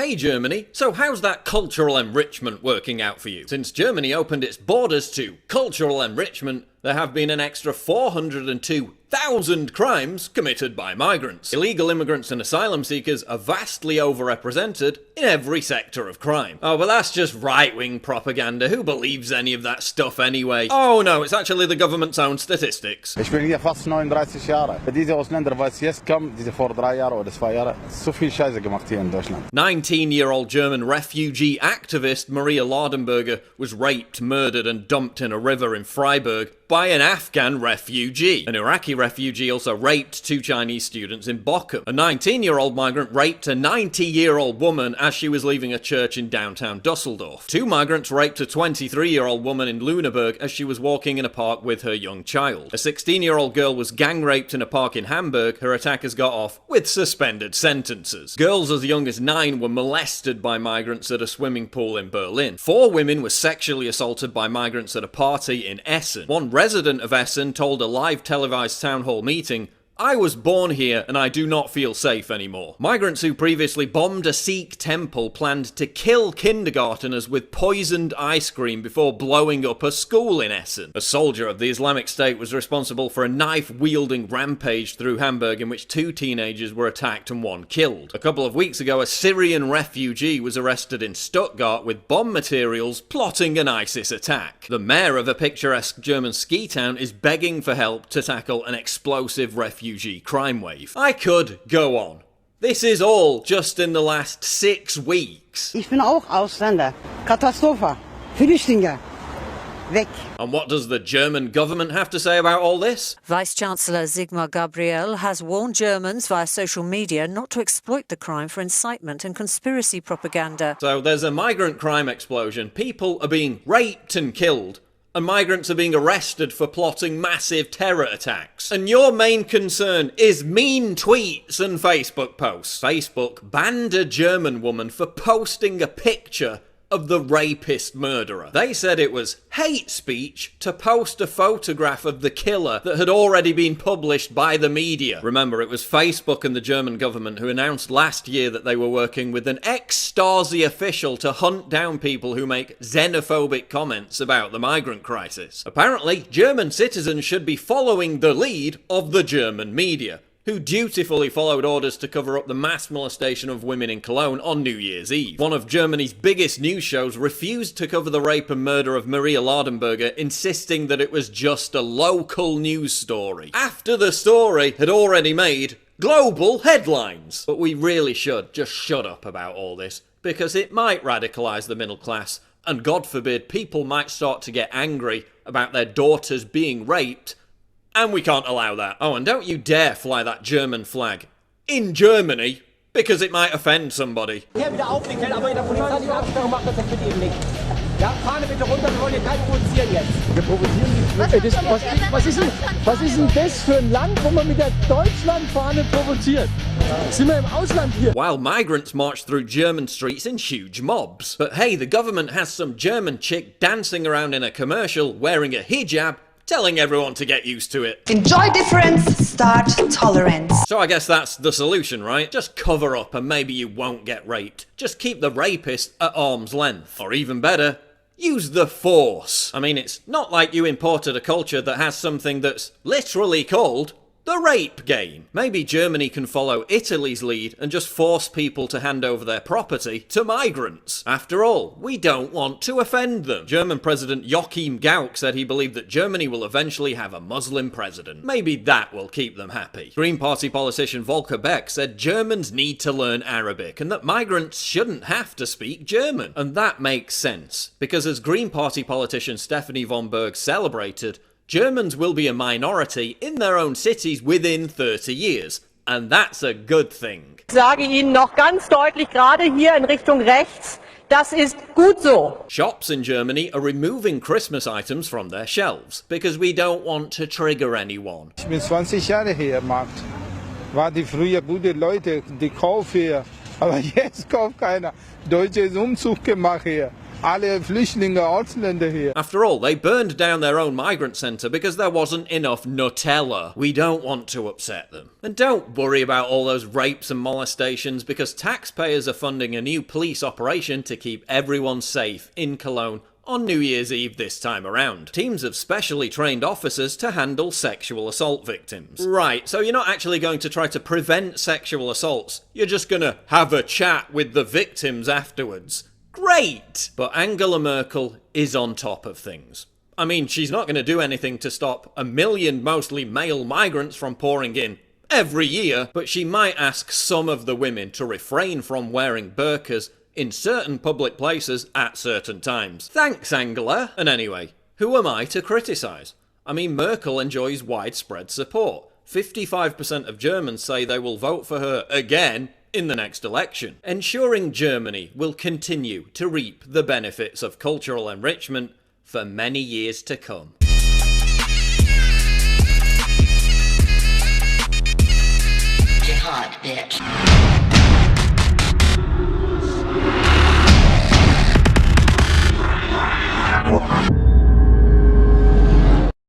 Hey Germany, so how's that cultural enrichment working out for you? Since Germany opened its borders to cultural enrichment, there have been an extra 402,000 crimes committed by migrants. Illegal immigrants and asylum seekers are vastly overrepresented in every sector of crime. Oh, but that's just right-wing propaganda. Who believes any of that stuff anyway? Oh no, it's actually the government's own statistics. Ich bin hier fast 39 Jahre. Diese Ausländer, was jetzt kommen, diese vor 3 Jahren oder 2 Jahren, so viel Scheiße gemacht hier in Deutschland. 19-year-old German refugee activist Maria Laudenberger was raped, murdered and dumped in a river in Freiburg by an Afghan refugee. An Iraqi refugee also raped 2 Chinese students in Bochum. A 19-year-old migrant raped a 90-year-old woman as she was leaving a church in downtown Dusseldorf. 2 migrants raped a 23-year-old woman in Lüneburg as she was walking in a park with her young child. A 16-year-old girl was gang raped in a park in Hamburg. Her attackers got off with suspended sentences. Girls as young as 9 were molested by migrants at a swimming pool in Berlin. 4 women were sexually assaulted by migrants at a party in Essen. One resident of Essen told a live televised town hall meeting, "I was born here and I do not feel safe anymore." Migrants who previously bombed a Sikh temple planned to kill kindergarteners with poisoned ice cream before blowing up a school in Essen. A soldier of the Islamic State was responsible for a knife-wielding rampage through Hamburg in which 2 teenagers were attacked and 1 killed. A couple of weeks ago, a Syrian refugee was arrested in Stuttgart with bomb materials plotting an ISIS attack. The mayor of a picturesque German ski town is begging for help to tackle an explosive refugee crime wave. I could go on. This is all just in the last 6 weeks. Ich bin auch Ausländer. Katastrophe. Flüchtlinge. Weg. And what does the German government have to say about all this? Vice-Chancellor Sigmar Gabriel has warned Germans via social media not to exploit the crime for incitement and conspiracy propaganda. So there's a migrant crime explosion. People are being raped and killed. And migrants are being arrested for plotting massive terror attacks. And your main concern is mean tweets and Facebook posts. Facebook banned a German woman for posting a picture of the rapist murderer. They said it was hate speech to post a photograph of the killer that had already been published by the media. Remember, it was Facebook and the German government who announced last year that they were working with an ex-Stasi official to hunt down people who make xenophobic comments about the migrant crisis. Apparently, German citizens should be following the lead of the German media, who dutifully followed orders to cover up the mass molestation of women in Cologne on New Year's Eve. One of Germany's biggest news shows refused to cover the rape and murder of Maria Laudenberger, insisting that it was just a local news story, after the story had already made global headlines. But we really should just shut up about all this, because it might radicalise the middle class, and God forbid people might start to get angry about their daughters being raped. And we can't allow that. Oh, and don't you dare fly that German flag in Germany, because it might offend somebody. Hier wieder aufwickeln, aber in der polizeilichen Absperrung macht das jetzt bitte eben nicht. Ja, Fahne bitte runter, wir wollen hier keinen provozieren jetzt. Wir provozieren nicht. Was ist denn das für ein Land, wo man mit der Deutschlandfahne provoziert? Sind wir im Ausland hier? While migrants march through German streets in huge mobs. But hey, the government has some German chick dancing around in a commercial wearing a hijab, telling everyone to get used to it. Enjoy difference, start tolerance. So I guess that's the solution, right? Just cover up and maybe you won't get raped. Just keep the rapist at arm's length. Or even better, use the force. I mean, it's not like you imported a culture that has something that's literally called the rape game. Maybe Germany can follow Italy's lead and just force people to hand over their property to migrants. After all, we don't want to offend them. German President Joachim Gauck said he believed that Germany will eventually have a Muslim president. Maybe that will keep them happy. Green Party politician Volker Beck said Germans need to learn Arabic and that migrants shouldn't have to speak German. And that makes sense, because as Green Party politician Stephanie von Berg celebrated, Germans will be a minority in their own cities within 30 years. And that's a good thing. Ich sage Ihnen noch ganz deutlich, gerade hier in Richtung rechts, das ist gut so. Shops in Germany are removing Christmas items from their shelves because we don't want to trigger anyone. Ich bin 20 Jahre hier im Markt. Waren die früher gute Leute, die kaufen hier. Aber jetzt kauft keiner. Deutsche ist Umzug gemacht hier. alle Flüchtlinge, Ausländer hier. After all, they burned down their own migrant centre because there wasn't enough Nutella. We don't want to upset them. And don't worry about all those rapes and molestations because taxpayers are funding a new police operation to keep everyone safe in Cologne on New Year's Eve this time around. Teams of specially trained officers to handle sexual assault victims. Right, so you're not actually going to try to prevent sexual assaults, you're just gonna have a chat with the victims afterwards. Great! But Angela Merkel is on top of things. I mean, she's not gonna do anything to stop 1 million mostly male migrants from pouring in every year, but she might ask some of the women to refrain from wearing burqas in certain public places at certain times. Thanks, Angela! And anyway, who am I to criticise? I mean, Merkel enjoys widespread support. 55% of Germans say they will vote for her again in the next election, ensuring Germany will continue to reap the benefits of cultural enrichment for many years to come. Jihad, bitch.